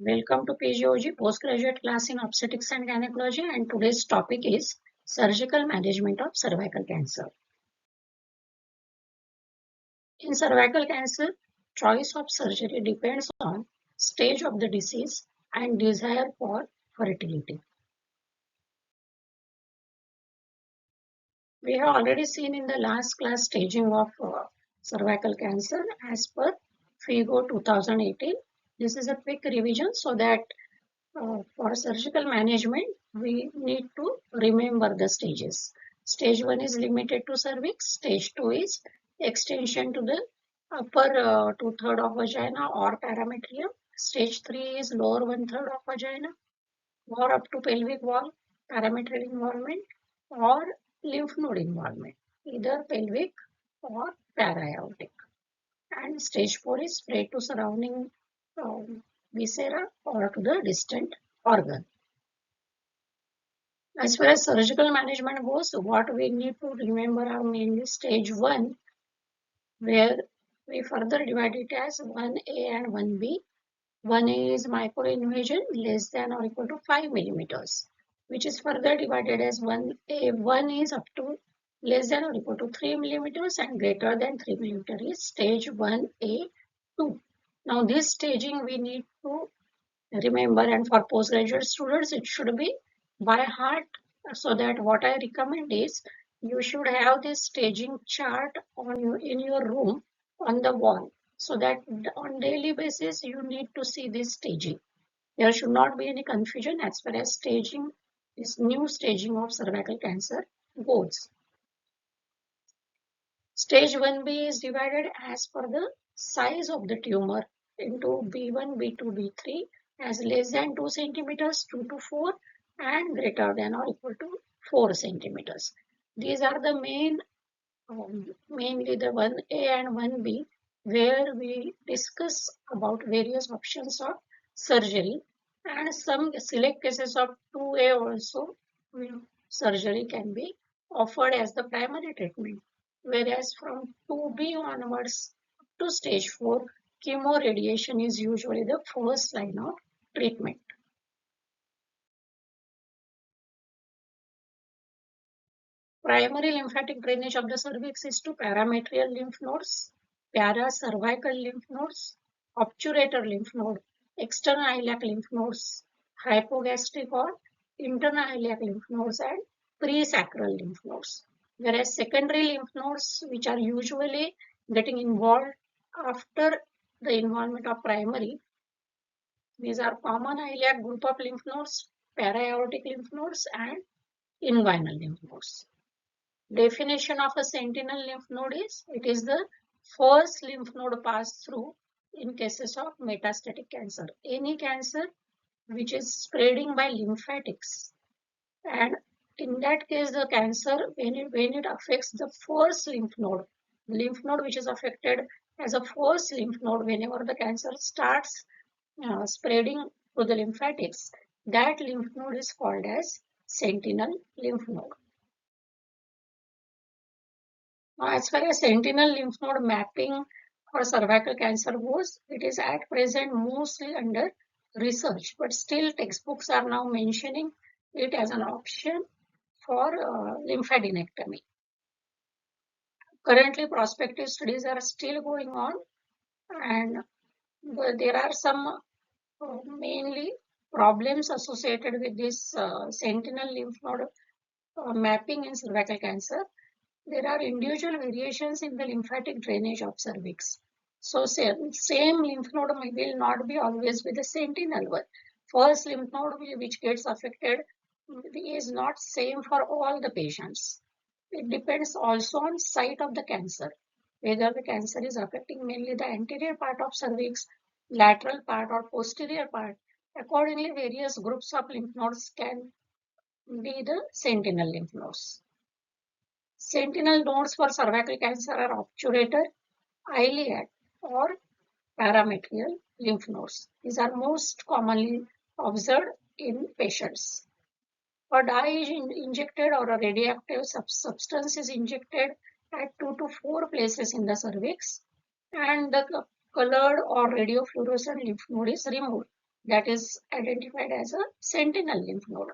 Welcome to PGOG postgraduate class in obstetrics and gynecology, and today's topic is surgical management of cervical cancer. In cervical cancer, choice of surgery depends on stage of the disease and desire for fertility. We have already seen in the last class staging of cervical cancer as per FIGO 2018. This is a quick revision so that for surgical management, we need to remember the stages. Stage 1 is limited to cervix. Stage 2 is extension to the upper two-third of vagina or parametrium. Stage 3 is lower one-third of vagina or up to pelvic wall, parametrial involvement or lymph node involvement, either pelvic or para-aortic. And stage 4 is spread to surrounding viscera or to the distant organ. As far as surgical management goes, what we need to remember are mainly stage 1, where we further divide it as 1A and 1B. 1A is microinvasion less than or equal to 5 millimeters, which is further divided as 1A. 1 is up to less than or equal to 3 millimeters and greater than 3 millimeters is stage 1A2. Now this staging we need to remember, and for postgraduate students it should be by heart, so that what I recommend is you should have this staging chart in your room on the wall, so that on daily basis you need to see this staging. There should not be any confusion as far as staging, this new staging of cervical cancer goes. Stage 1B is divided as per the size of the tumor into B1, B2, B3 as less than 2 centimeters, 2 to 4 and greater than or equal to 4 centimeters. These are the mainly the 1A and 1B, where we discuss about various options of surgery, and some select cases of 2A also surgery can be offered as the primary treatment, whereas from 2B onwards to stage 4, chemoradiation is usually the first line of treatment. Primary lymphatic drainage of the cervix is to parametrial lymph nodes, paracervical lymph nodes, obturator lymph node, external iliac lymph nodes, hypogastric or internal iliac lymph nodes, and presacral lymph nodes. Whereas secondary lymph nodes, which are usually getting involved after the involvement of primary, these are common iliac group of lymph nodes, para-aortic lymph nodes, and inguinal lymph nodes. Definition of a sentinel lymph node is, it is the first lymph node passed through in cases of metastatic cancer. Any cancer which is spreading by lymphatics, and in that case the cancer, when it affects the first lymph node which is affected as a first lymph node, whenever the cancer starts spreading to the lymphatics, that lymph node is called as sentinel lymph node. As far as sentinel lymph node mapping for cervical cancer goes, it is at present mostly under research, but still textbooks are now mentioning it as an option for lymphadenectomy. Currently, prospective studies are still going on, and there are some mainly problems associated with this sentinel lymph node mapping in cervical cancer. There are individual variations in the lymphatic drainage of cervix. So same lymph node will not be always with the sentinel one. First lymph node which gets affected is not same for all the patients. It depends also on site of the cancer, whether the cancer is affecting mainly the anterior part of cervix, lateral part or posterior part. Accordingly, various groups of lymph nodes can be the sentinel lymph nodes. Sentinel nodes for cervical cancer are obturator, iliac, or parametrial lymph nodes. These are most commonly observed in patients. A dye is injected or a radioactive substance is injected at 2 to 4 places in the cervix, and the colored or radiofluorescent lymph node is removed. that is identified as a sentinel lymph node.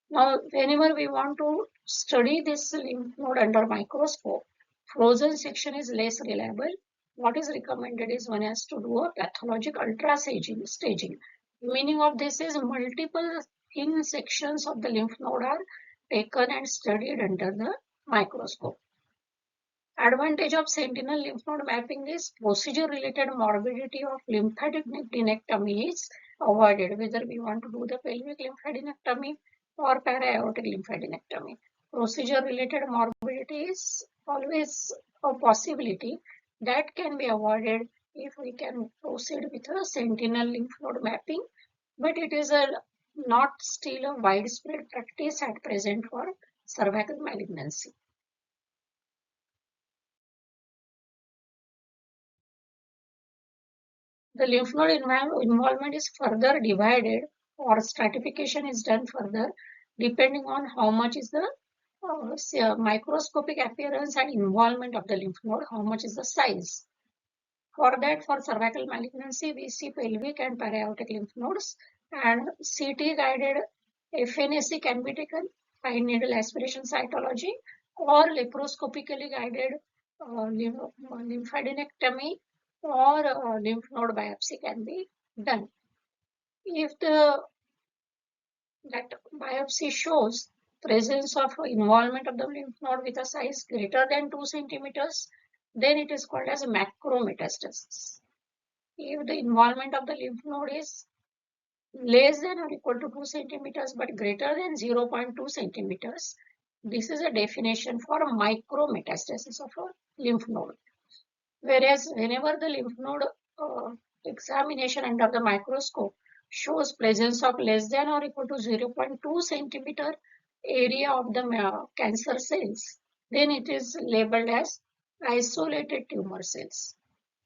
Now, whenever we want to study this lymph node under microscope, frozen section is less reliable. What is recommended is one has to do a pathologic ultrastaging. Meaning of this is multiple thin sections of the lymph node are taken and studied under the microscope. Advantage of sentinel lymph node mapping is procedure-related morbidity of lymphadenectomy is avoided, whether we want to do the pelvic lymphadenectomy or para-aortic lymphadenectomy. Procedure-related morbidity is always a possibility that can be avoided if we can proceed with a sentinel lymph node mapping, but it is not still a widespread practice at present for cervical malignancy. The lymph node involvement is further divided or stratification is done further depending on how much is the microscopic appearance and involvement of the lymph node, how much is the size. For that, for cervical malignancy, we see pelvic and para-aortic lymph nodes, and CT guided FNAC can be taken, fine needle aspiration cytology, or laparoscopically guided lymphadenectomy or lymph node biopsy can be done. If that biopsy shows presence of involvement of the lymph node with a size greater than 2 centimeters, then it is called as macrometastasis. If the involvement of the lymph node is less than or equal to 2 centimeters but greater than 0.2 centimeters, this is a definition for a micrometastasis of a lymph node. Whereas whenever the lymph node examination under the microscope shows presence of less than or equal to 0.2 centimeter area of the cancer cells, then it is labeled as isolated tumor cells.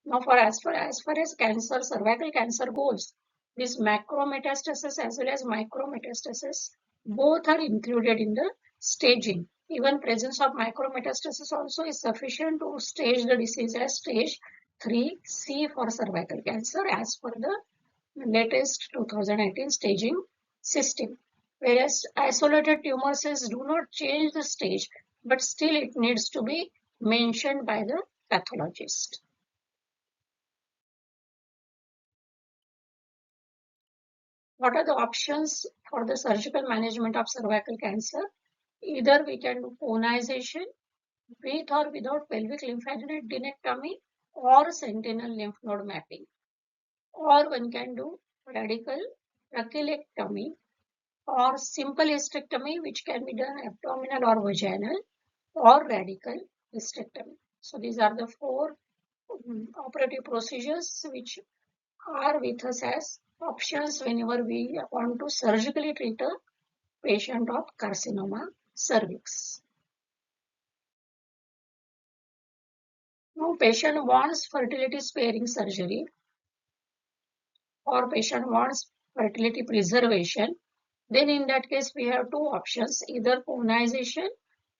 Now, as far as cancer, cervical cancer goes, this macrometastasis as well as micrometastasis both are included in the staging. Even presence of micrometastasis also is sufficient to stage the disease as stage 3C for cervical cancer as per the latest 2018 staging system. Whereas isolated tumor cells do not change the stage, but still it needs to be mentioned by the pathologist. What are the options for the surgical management of cervical cancer? Either we can do conization with or without pelvic lymphadenectomy or sentinel lymph node mapping. Or one can do radical trachelectomy or simple hysterectomy, which can be done abdominal or vaginal, or radical hysterectomy. So these are the four operative procedures which are with us as options whenever we want to surgically treat a patient of carcinoma cervix. Now, patient wants fertility sparing surgery or patient wants fertility preservation, then in that case we have two options, either conization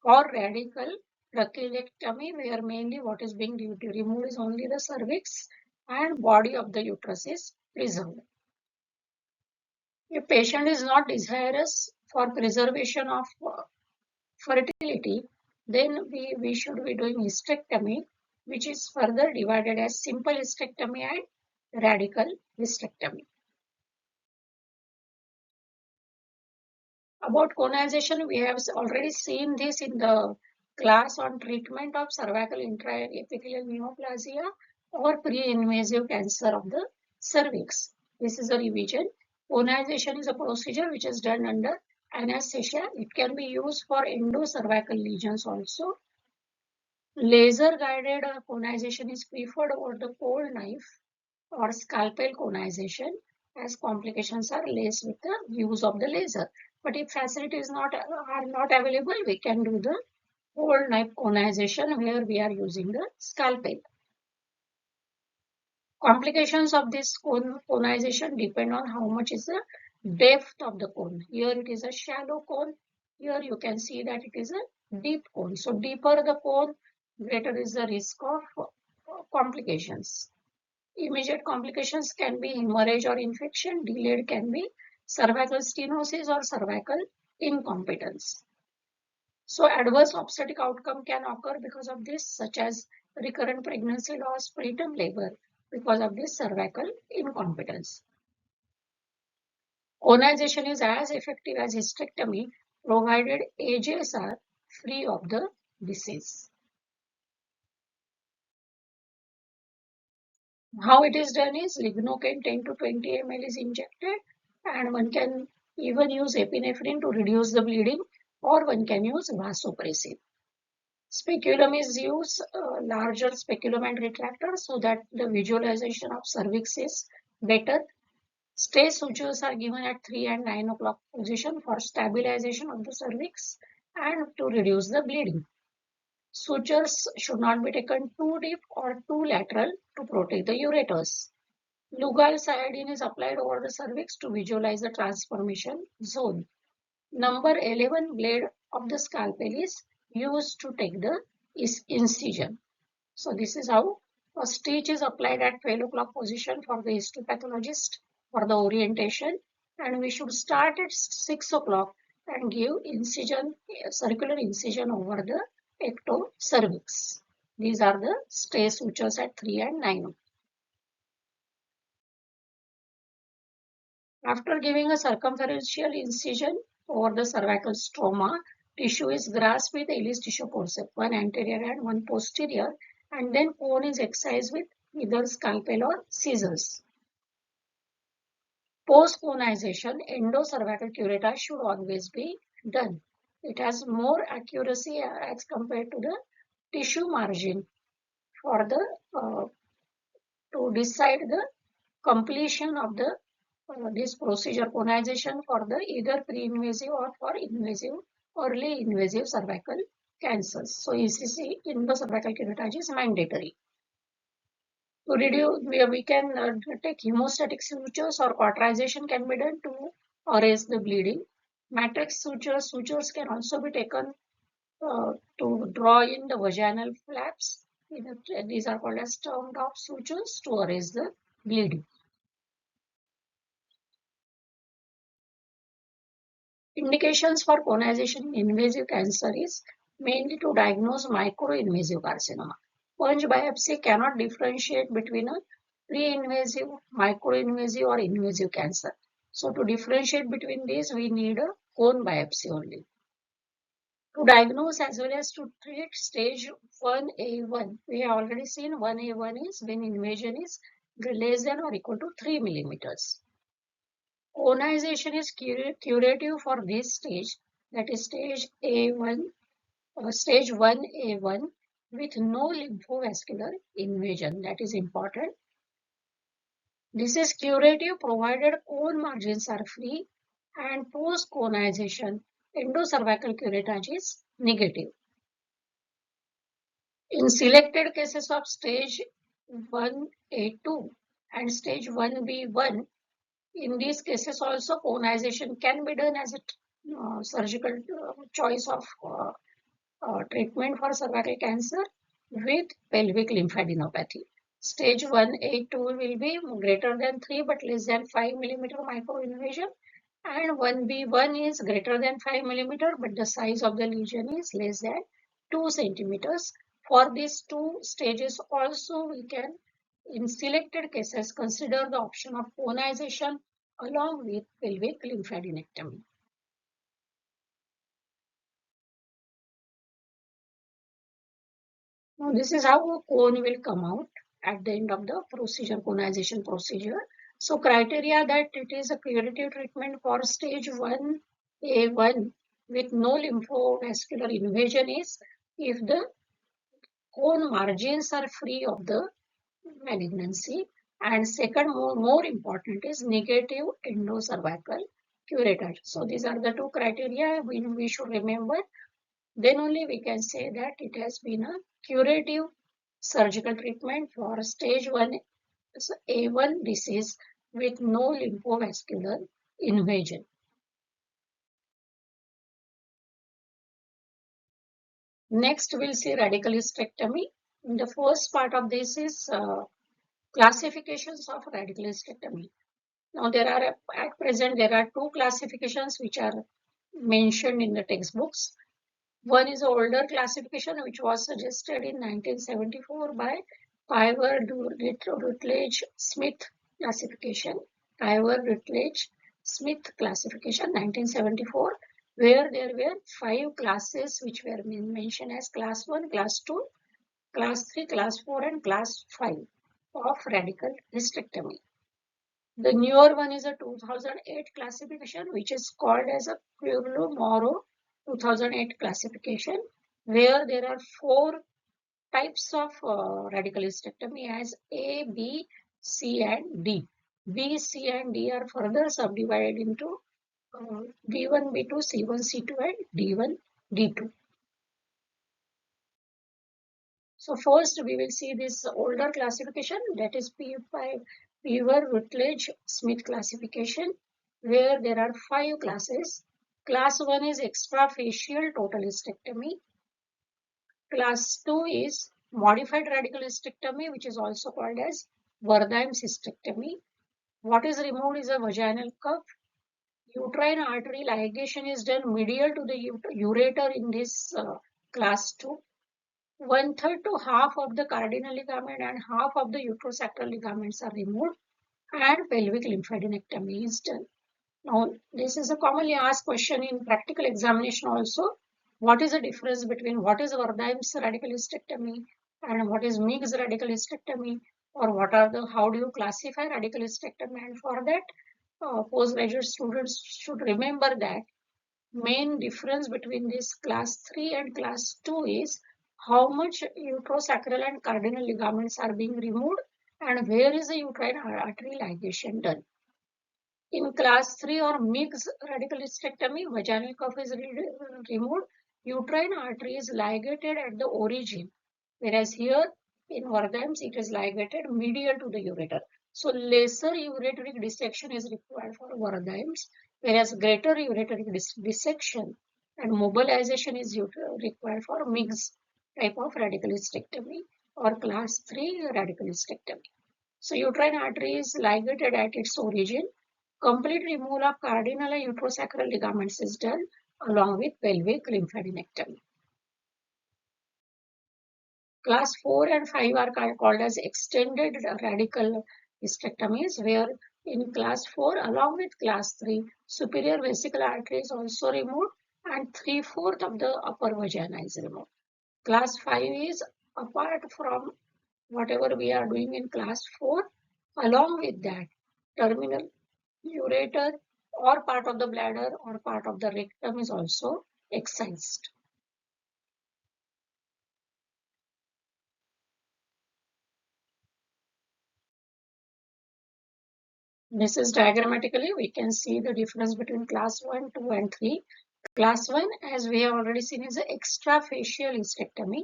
or radical trachelectomy, where mainly what is being removed is only the cervix and body of the uterus is preserved. If patient is not desirous for preservation of fertility, then we should be doing hysterectomy, which is further divided as simple hysterectomy and radical hysterectomy. About conization, we have already seen this in the class on treatment of cervical intraepithelial neoplasia or pre-invasive cancer of the cervix. This is a revision. Conization is a procedure which is done under anesthesia. It can be used for endocervical lesions also. Laser guided conization is preferred over the cold knife or scalpel conization, as complications are less with the use of the laser. But if facilities are not available, we can do the cold knife conization where we are using the scalpel. Complications of this conization depend on how much is the depth of the cone. Here it is a shallow cone. Here you can see that it is a deep cone. So deeper the cone, greater is the risk of complications. Immediate complications can be hemorrhage or infection. Delayed can be cervical stenosis or cervical incompetence. So adverse obstetric outcome can occur because of this, such as recurrent pregnancy loss, preterm labor, because of this cervical incompetence. Conization is as effective as hysterectomy, provided ages are free of the disease. How it is done is lignocaine 10 to 20 ml is injected, and one can even use epinephrine to reduce the bleeding, or one can use vasopressor. Speculum is used, larger speculum and retractor, so that the visualization of cervix is better. Stay sutures are given at 3 and 9 o'clock position for stabilization of the cervix and to reduce the bleeding. Sutures should not be taken too deep or too lateral to protect the ureters. Lugal iodine is applied over the cervix to visualize the transformation zone. Number 11 blade of the scalpel is used to take the incision. So this is how a stitch is applied at 12 o'clock position for the histopathologist for the orientation, and we should start at 6 o'clock and give incision, circular incision over the ectocervix. These are the stay sutures at 3 and 9. After giving a circumferential incision over the cervical stroma, tissue is grasped with Ellis tissue forceps, one anterior and one posterior, and then cone is excised with either scalpel or scissors. Post-conization, endocervical curettage should always be done. It has more accuracy as compared to the tissue margin for the to decide the completion of the this procedure conization for the either pre-invasive or for invasive early invasive cervical cancers. So ECC endocervical curettage is mandatory. To reduce, we can take hemostatic sutures or cauterization can be done to erase the bleeding. Matrix sutures can also be taken to draw in the vaginal flaps. These are called as turned off sutures to erase the bleeding. Indications for conization in invasive cancer is mainly to diagnose microinvasive carcinoma. Punch biopsy cannot differentiate between a pre-invasive, microinvasive or invasive cancer. So to differentiate between these, we need a cone biopsy only. To diagnose as well as to treat stage 1A1, we have already seen 1A1 is when invasion is less than or equal to 3 millimeters. Conization is curative for this stage, that is stage A1, stage 1A1 with no lymphovascular invasion. That is important. This is curative provided cone margins are free, and post-conization endocervical curettage is negative. In selected cases of stage 1A2 and stage 1B1, in these cases also conization can be done as a surgical choice of treatment for cervical cancer with pelvic lymphadenopathy. Stage 1A2 will be greater than 3 but less than 5 millimeter microinvasion, and 1B1 is greater than 5 millimeter but the size of the lesion is less than 2 centimeters. For these two stages also we can, in selected cases, consider the option of conization along with pelvic lymphadenectomy. Now this is how a cone will come out at the end of the procedure, conization procedure. So criteria that it is a curative treatment for stage 1A1 with no lymphovascular invasion is if the cone margins are free of the malignancy, and second more important is negative endocervical curettage. So these are the two criteria we should remember. Then only we can say that it has been a curative surgical treatment for stage 1A1 disease with no lymphovascular invasion. Next, we'll see radical hysterectomy. The first part of this is Classifications of radical hysterectomy. Now at present there are two classifications which are mentioned in the textbooks. One is older classification which was suggested in 1974 by Piver Rutledge Smith classification. Piver Rutledge Smith classification 1974, where there were 5 classes which were mentioned as class 1, class 2, class 3, class 4 and class 5 of radical hysterectomy. The newer one is a 2008 classification, which is called as a Curlo-Morrow 2008 classification, where there are 4 types of radical hysterectomy as A, B, C, and D. B, C, and D are further subdivided into B1, B2, C1, C2, and D1, D2. So first we will see this older classification, that is Piver Rutledge Smith classification, where there are 5 classes. Class 1 is extrafacial total hysterectomy. Class 2 is modified radical hysterectomy, which is also called as Wertheim's hysterectomy. What is removed is a vaginal cuff. Uterine artery ligation is done medial to the ureter in this class 2. 1/3 to half of the cardinal ligament and half of the uterosacral ligaments are removed, and pelvic lymphadenectomy is done. Now, this is a commonly asked question in practical examination also. What is the difference between what is Wertheim's radical hysterectomy and what is Meig's radical hysterectomy, or how do you classify radical hysterectomy? And for that, postgraduate students should remember that main difference between this class 3 and class 2 is how much uterosacral and cardinal ligaments are being removed and where is the uterine artery ligation done. In class 3 or Meig's radical hysterectomy, vaginal cuff is removed, uterine artery is ligated at the origin, whereas here in Wertheim's it is ligated medial to the ureter. So lesser ureteric dissection is required for Wertheim's, whereas greater ureteric dissection and mobilization is required for Meig's type of radical hysterectomy or class 3 radical hysterectomy. So uterine artery is ligated at its origin. Complete removal of cardinal and uterosacral ligaments is done along with pelvic lymphadenectomy. Class 4 and 5 are called as extended radical hysterectomies, where in class 4 along with class 3, superior vesical artery is also removed and 3/4 of the upper vagina is removed. Class 5 is apart from whatever we are doing in class 4, along with that terminal ureter or part of the bladder or part of the rectum is also excised. This is diagrammatically, we can see the difference between class 1, 2 and 3. Class 1, as we have already seen, is an extrafacial hysterectomy.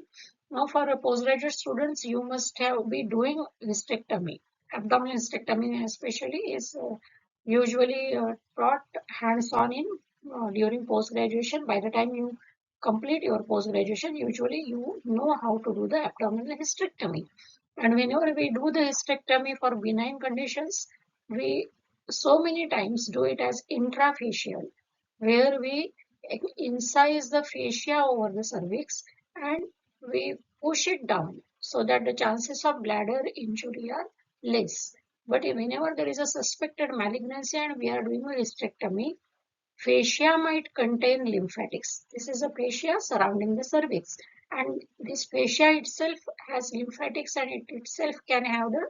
Now for a postgraduate students, you must be doing hysterectomy. Abdominal hysterectomy especially is usually taught hands-on in during post-graduation. By the time you complete your post-graduation, usually you know how to do the abdominal hysterectomy. And whenever we do the hysterectomy for benign conditions, we so many times do it as intrafacial, where we incise the fascia over the cervix and we push it down so that the chances of bladder injury are less. But whenever there is a suspected malignancy and we are doing a hysterectomy, fascia might contain lymphatics. This is a fascia surrounding the cervix, and this fascia itself has lymphatics and it itself can have the,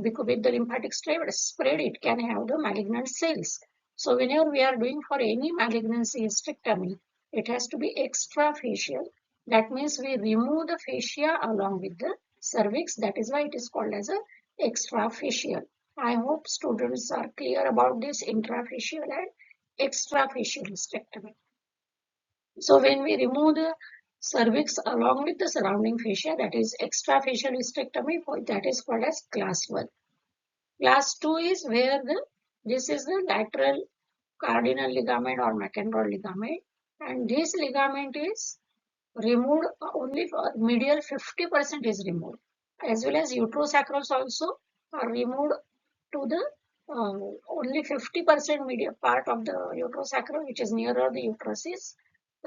because with the lymphatic spread, it can have the malignant cells. So whenever we are doing for any malignancy hysterectomy, it has to be extrafacial. That means we remove the fascia along with the cervix. That is why it is called as a extrafacial. I hope students are clear about this intrafacial and extrafacial hysterectomy. So when we remove the cervix along with the surrounding fascia, that is extrafacial hysterectomy, that is called as class 1. Class 2 is where this is the lateral cardinal ligament or McEnroe ligament, and this ligament is removed only for medial 50% is removed, as well as uterosacrals also are removed to the only 50% medial part of the uterosacral, which is nearer the uterus, is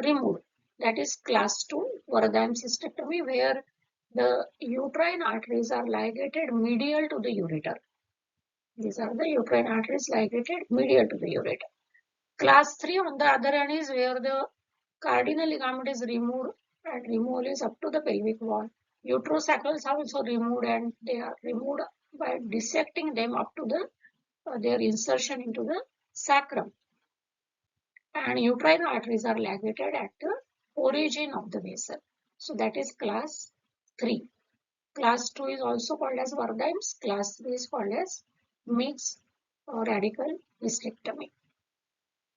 removed. That is class 2 Varadhan cystectomy, where the uterine arteries are ligated medial to the ureter. These are the uterine arteries ligated medial to the ureter. Class 3 on the other hand is where the cardinal ligament is removed, and removal is up to the pelvic wall. Uterosacrals are also removed, and they are removed by dissecting them up to the their insertion into the sacrum. And uterine arteries are ligated at the origin of the vessel. So that is class 3. Class 2 is also called as Vardheim's. Class 3 is called as mixed radical hysterectomy.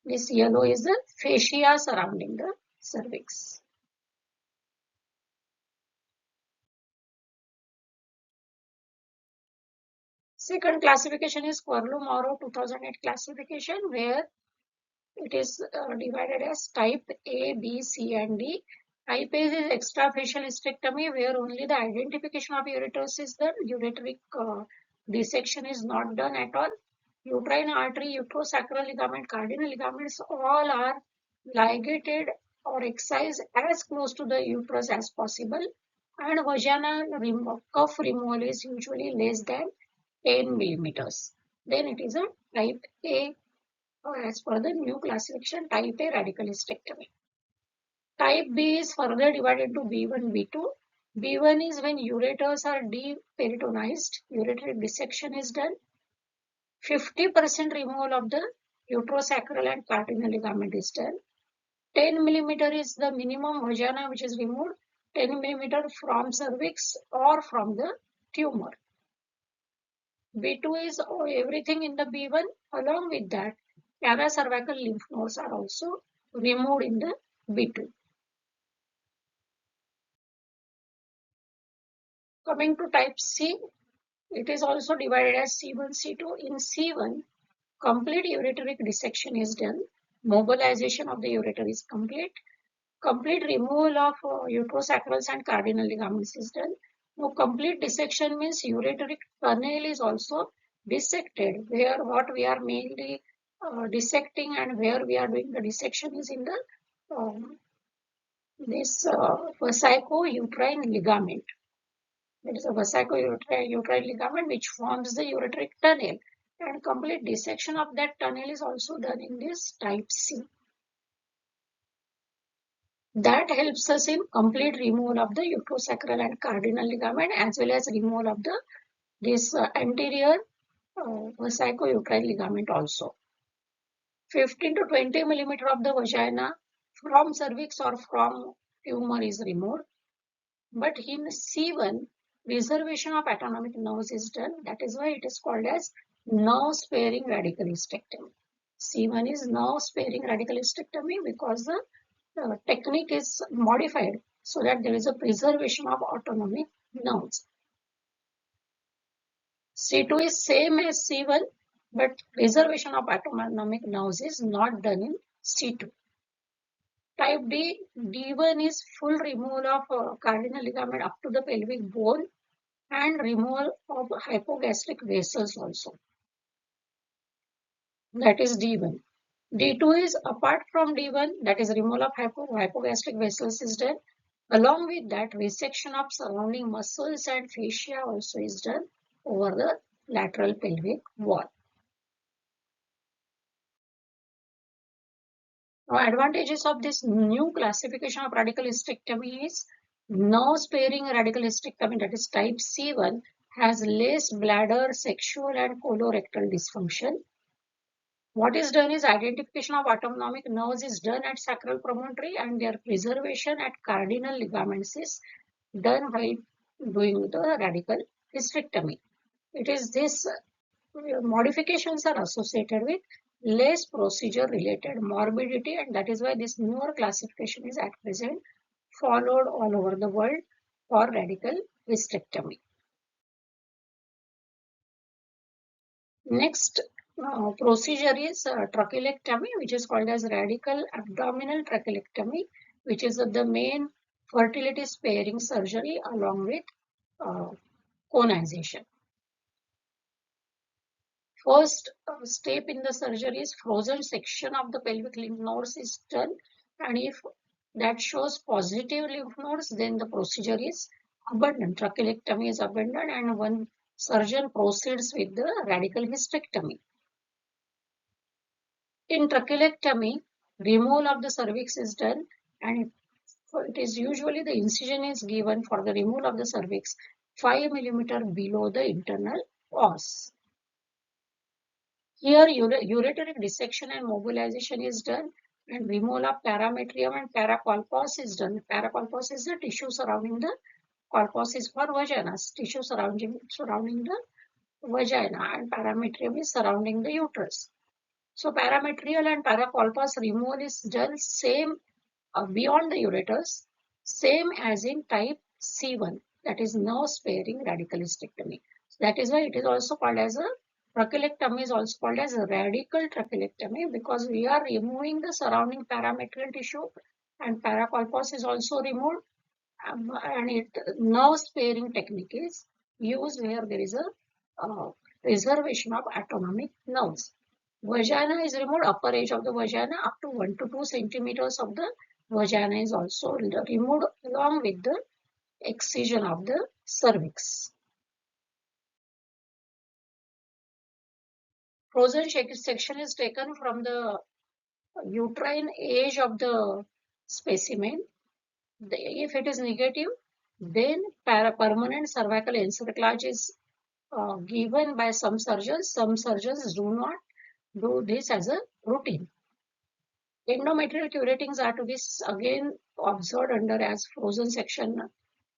This yellow is the fascia surrounding the cervix. Second classification is Querlo-Morrow 2008 classification, where it is divided as type A, B, C, and D. Type A is extrafacial hysterectomy, where only the identification of ureters is done. Ureteric dissection is not done at all. Uterine artery, uterosacral ligament, cardinal ligaments, all are ligated or excised as close to the uterus as possible. And vaginal cuff removal is usually less than 10 millimeters. Then it is a type A as per the new classification, type A radical hysterectomy. Type B is further divided into B1, B2. B1 is when ureters are deperitonized, ureteric dissection is done. 50% removal of the uterosacral and cardinal ligament is done. 10 millimeter is the minimum vagina which is removed. 10 millimeter from cervix or from the tumor. B2 is everything in the B1. Along with that, paracervical lymph nodes are also removed in the B2. Coming to type C, it is also divided as C1, C2. In C1, complete ureteric dissection is done. Mobilization of the ureter is complete. Complete removal of uterosacrals and cardinal ligaments is done. Now, complete dissection means ureteric tunnel is also dissected, where what we are mainly dissecting and where we are doing the dissection is in the this vesico-uterine ligament. It is a vesico-uterine ligament which forms the ureteric tunnel, and complete dissection of that tunnel is also done in this type C. That helps us in complete removal of the uterosacral and cardinal ligament, as well as removal of the this anterior vesico-uterine ligament also. 15 to 20 millimeter of the vagina from cervix or from tumor is removed. But in C1, reservation of autonomic nerves is done. That is why it is called as nerve sparing radical hysterectomy. C1 is nerve sparing radical hysterectomy because the technique is modified so that there is a preservation of autonomic nerves. C2 is same as C1, but preservation of autonomic nerves is not done in C2. Type D, D1 is full removal of cardinal ligament up to the pelvic bone and removal of hypogastric vessels also. That is D1. D2 is apart from D1, that is removal of hypogastric vessels is done. Along with that, resection of surrounding muscles and fascia also is done over the lateral pelvic wall. Now, advantages of this new classification of radical hysterectomy is nerve sparing radical hysterectomy, that is type C1, has less bladder, sexual and colorectal dysfunction. What is done is identification of autonomic nerves is done at sacral promontory, and their preservation at cardinal ligaments is done while doing the radical hysterectomy. It is this modifications are associated with less procedure related morbidity, and that is why this newer classification is at present followed all over the world for radical hysterectomy. Next procedure is trachelectomy, which is called as radical abdominal trachelectomy, which is the main fertility sparing surgery along with conization. First step in the surgery is frozen section of the pelvic lymph nodes is done, and if that shows positive lymph nodes, then the procedure is abandoned. Trachelectomy is abandoned, and one surgeon proceeds with the radical hysterectomy. In trachelectomy, removal of the cervix is done, and it is usually the incision is given for the removal of the cervix 5 mm below the internal os. Here, ureteric dissection and mobilization is done, and removal of parametrium and paracolpos is done. Paracolpos is the tissue surrounding the colpos is for vagina, tissue surrounding the vagina, and parametrium is surrounding the uterus. So parametrial and paracolpos removal is done same beyond the ureters, same as in type C1, that is nerve sparing radical hysterectomy. That is why it is also called as a trachelectomy, is also called as a radical trachelectomy, because we are removing the surrounding parametrial tissue, and paracolpos is also removed, and nerve sparing technique is used where there is a preservation of autonomic nerves. Vagina is removed, upper edge of the vagina up to 1 to 2 centimeters of the vagina is also removed along with the excision of the cervix. Frozen section is taken from the uterine edge of the specimen. If it is negative, then permanent cervical encerclage is given by some surgeons. Some surgeons do not do this as a routine. Endometrial curettings are to be again observed under as frozen section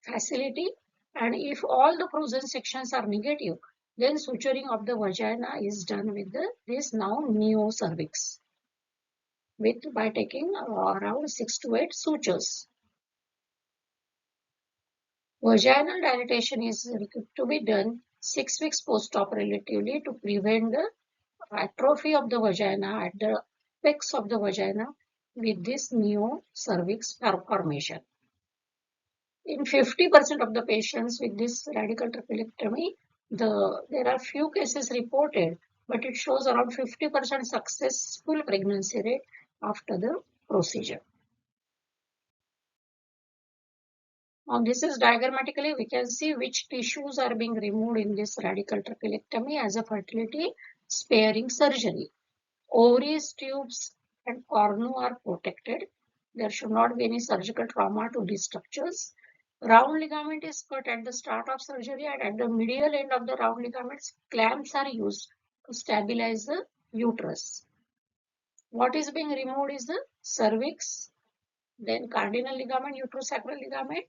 facility, and if all the frozen sections are negative, then suturing of the vagina is done with this now neo cervix by taking around 6 to 8 sutures. Vaginal dilatation is to be done 6 weeks post-op relatively to prevent the atrophy of the vagina at the apex of the vagina with this neo cervix formation. In 50% of the patients with this radical trachelectomy, there are few cases reported, but it shows around 50% successful pregnancy rate after the procedure. Now this is diagrammatically, we can see which tissues are being removed in this radical trachelectomy as a fertility sparing surgery. Ovaries, tubes, and cornu are protected. There should not be any surgical trauma to these structures. Round ligament is cut at the start of surgery, and at the medial end of the round ligaments, clamps are used to stabilize the uterus. What is being removed is the cervix, then cardinal ligament, uterosacral ligament,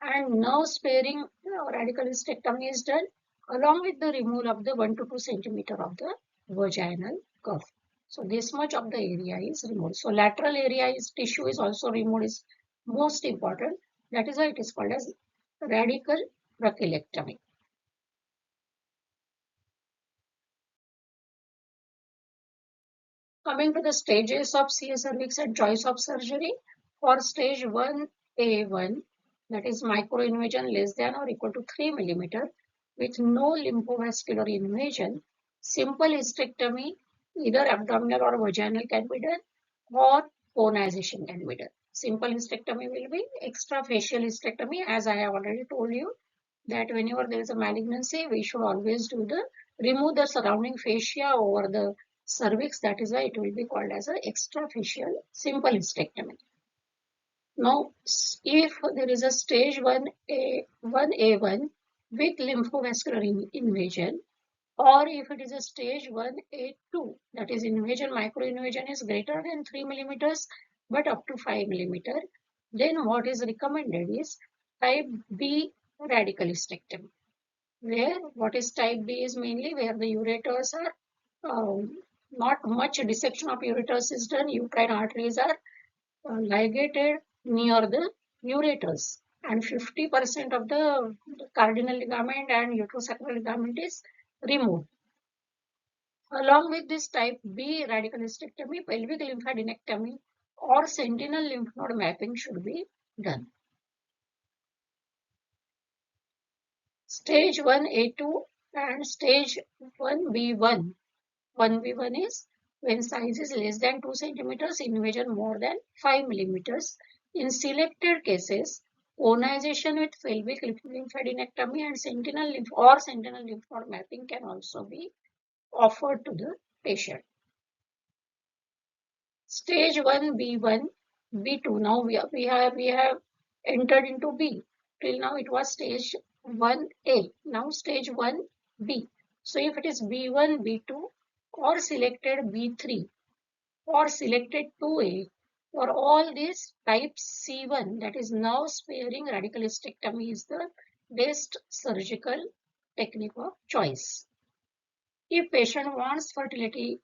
and nerve sparing radical hysterectomy is done along with the removal of the 1 to 2 centimeter of the vaginal cuff. So this much of the area is removed. So lateral area is tissue is also removed is most important. That is why it is called as radical trachelectomy. Coming to the stages of CA cervix and choice of surgery, for stage 1A1, that is microinvasion less than or equal to 3 mm with no lymphovascular invasion, simple hysterectomy, either abdominal or vaginal can be done, or conization can be done. Simple hysterectomy will be extrafacial hysterectomy, as I have already told you that whenever there is a malignancy, we should always remove the surrounding fascia over the cervix. That is why it will be called as an extrafacial simple hysterectomy. Now, if there is a stage 1A1 with lymphovascular invasion, or if it is a stage 1A2, that is invasion, microinvasion is greater than 3 mm but up to 5 mm, then what is recommended is type B radical hysterectomy. Where what is type B is mainly where the ureters are not much dissection of ureters is done, uterine arteries are ligated near the ureters, and 50% of the cardinal ligament and uterosacral ligament is removed. Along with this type B radical hysterectomy, pelvic lymphadenectomy or sentinel lymph node mapping should be done. Stage 1A2 and stage 1B1 1B1 is when size is less than 2 centimeters, invasion more than 5 millimeters. In selected cases, conization with pelvic lymphadenectomy and sentinel lymph node mapping can also be offered to the patient. Stage 1, B1, B2. Now we have entered into B. Till now it was stage 1A. Now stage 1B. So if it is B1, B2 or selected B3 or selected 2A, for all these types C1, that is nerve sparing radical hysterectomy, is the best surgical technique of choice. If patient wants fertility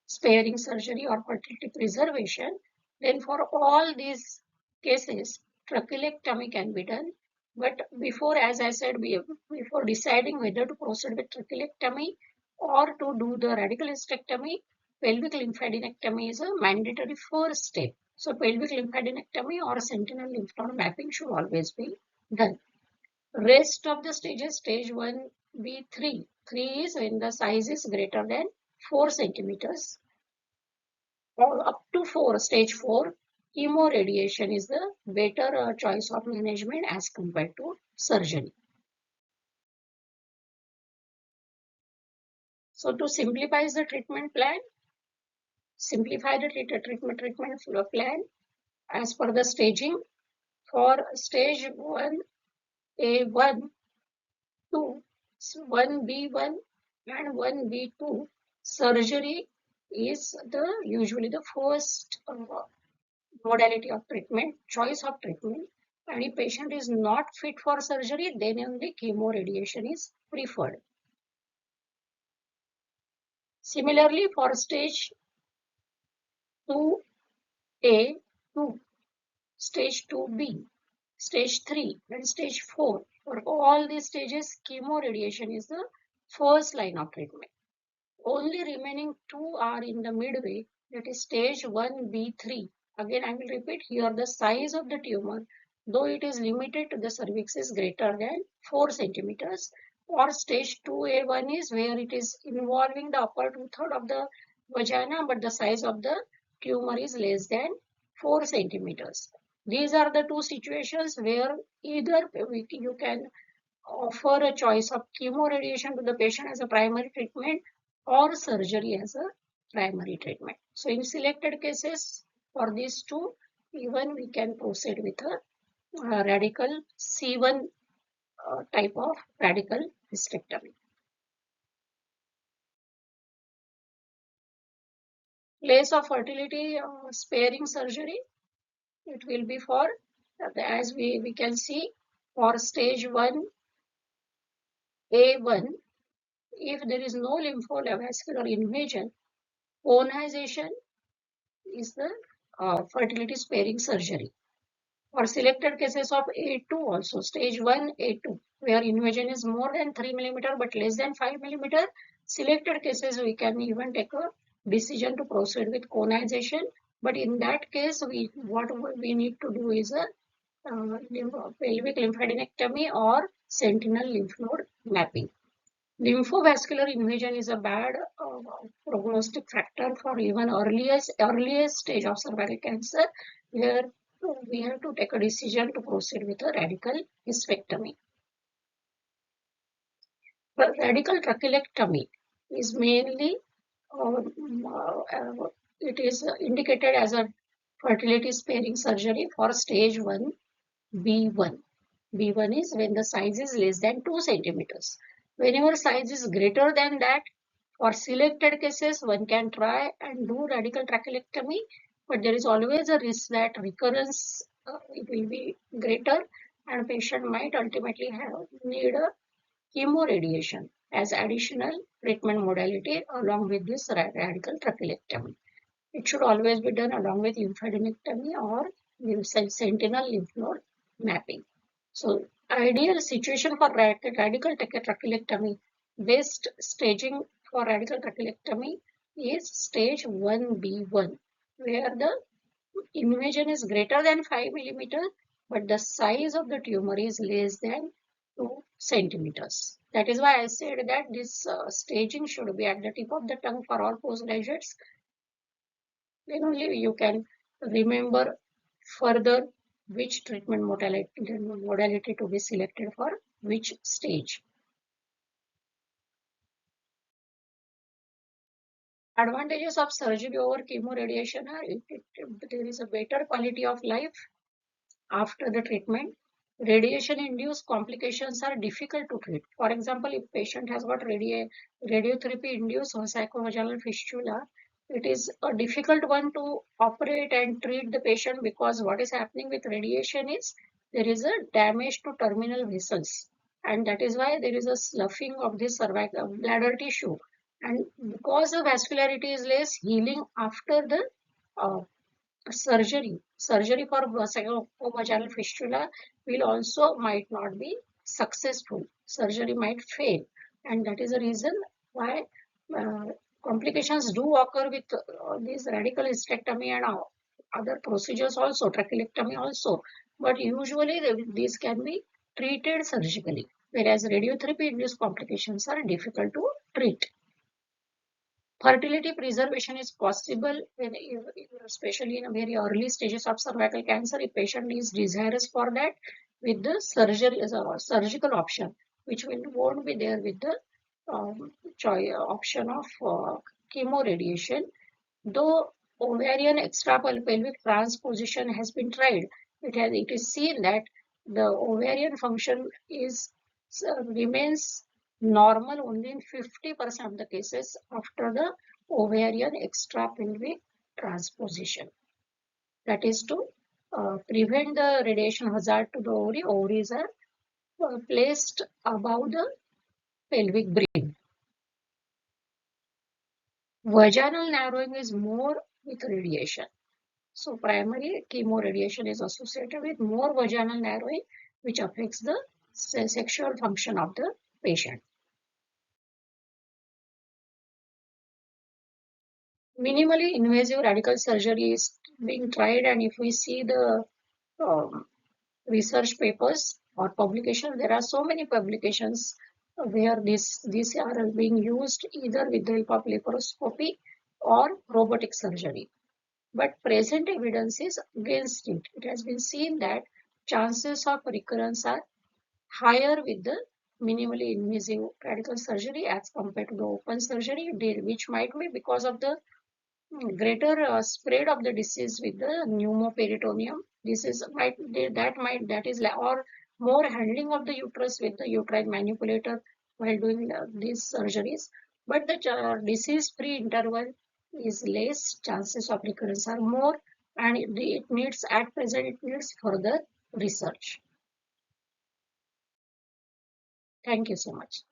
sparing surgery or fertility preservation, then for all these cases, trachelectomy can be done. But before, as I said, before deciding whether to proceed with trachelectomy or to do the radical hysterectomy, pelvic lymphadenectomy is a mandatory first step. So pelvic lymphadenectomy or sentinel lymph node mapping should always be done. Rest of the stages, stage 1B3. 3 is when the size is greater than 4 centimeters or up to 4, stage 4. Chemoradiation is the better choice of management as compared to surgery. So to simplify the treatment plan, simplify the treatment plan as per the staging. For stage 1A1, 2, 1B1 and 1B2, surgery is usually the first modality of treatment, choice of treatment. And if patient is not fit for surgery, then only chemoradiation is preferred. Similarly, for stage 2A, 2, stage 2B, stage 3 and stage 4, for all these stages, chemoradiation is the first line of treatment. Only remaining 2 are in the midway, that is stage 1B3. Again, I will repeat here, the size of the tumor, though it is limited to the cervix, is greater than 4 centimeters, or stage 2A1 is where it is involving the upper two-thirds of the vagina, but the size of the tumor is less than 4 centimeters. These are the two situations where either you can offer a choice of chemoradiation to the patient as a primary treatment or surgery as a primary treatment. So in selected cases for these two, even we can proceed with a radical C1 type of radical hysterectomy. Place of fertility sparing surgery, it will be for, as we can see, for stage 1A1, if there is no lymphovascular invasion, conization is the fertility sparing surgery. For selected cases of A2 also, stage 1 A2, where invasion is more than 3 millimeter but less than 5 millimeter, selected cases we can even take a decision to proceed with conization. But in that case, what we need to do is a pelvic lymphadenectomy or sentinel lymph node mapping. Lymphovascular invasion is a bad prognostic factor for even earliest stage of cervical cancer, where we have to take a decision to proceed with a radical hysterectomy. But radical trachelectomy is mainly it is indicated as a fertility sparing surgery for stage 1 B1. B1 is when the size is less than 2 centimeters. Whenever size is greater than that, for selected cases, one can try and do radical trachelectomy, but there is always a risk that recurrence it will be greater and patient might ultimately need a chemoradiation as additional treatment modality along with this radical trachelectomy. It should always be done along with lymphadenectomy or sentinel lymph node mapping. So, ideal situation for radical trachelectomy, best staging for radical trachelectomy is stage 1B1, where the invasion is greater than 5 millimeters, but the size of the tumor is less than 2 centimeters. That is why I said that this staging should be at the tip of the tongue for all postgraduates. Then only you can remember further which treatment modality to be selected for which stage. Advantages of surgery over chemoradiation are there is a better quality of life after the treatment. Radiation-induced complications are difficult to treat. For example, if patient has got radiotherapy-induced sacrovaginal fistula, it is a difficult one to operate and treat the patient, because what is happening with radiation is there is a damage to terminal vessels, and that is why there is a sloughing of the cervical bladder tissue. And because the vascularity is less, healing after the uh, surgery for vaginal fistula will also might not be successful. Surgery might fail, and that is the reason why uh, complications do occur with this radical hysterectomy and other procedures also, trachelectomy also. But usually these can be treated surgically, whereas radiotherapy-induced complications are difficult to treat. Fertility preservation is possible when, especially in a very early stages of cervical cancer, if patient is desirous for that, with the surgery as a surgical option, which won't be there with the option of chemoradiation. Though ovarian extrapelvic transposition has been tried, it is seen that the ovarian function remains normal only in 50% of the cases after the ovarian extrapelvic transposition. That is to prevent the radiation hazard to the ovary. Ovaries are placed above the pelvic brim. Vaginal narrowing is more with radiation. So primary chemoradiation is associated with more vaginal narrowing, which affects the sexual function of the patient. Minimally invasive radical surgery is being tried, and if we see the um, research papers or publications, there are so many publications where these are being used either with the help of laparoscopy or robotic surgery. But present evidence is against it. It has been seen that chances of recurrence are higher with the minimally invasive radical surgery as compared to the open surgery, which might be because of the greater spread of the disease with the pneumoperitoneum. This is that is or more handling of the uterus with the uterine manipulator while doing these surgeries. But the disease-free interval is less, chances of recurrence are more, and it needs at present it needs further research. Thank you so much.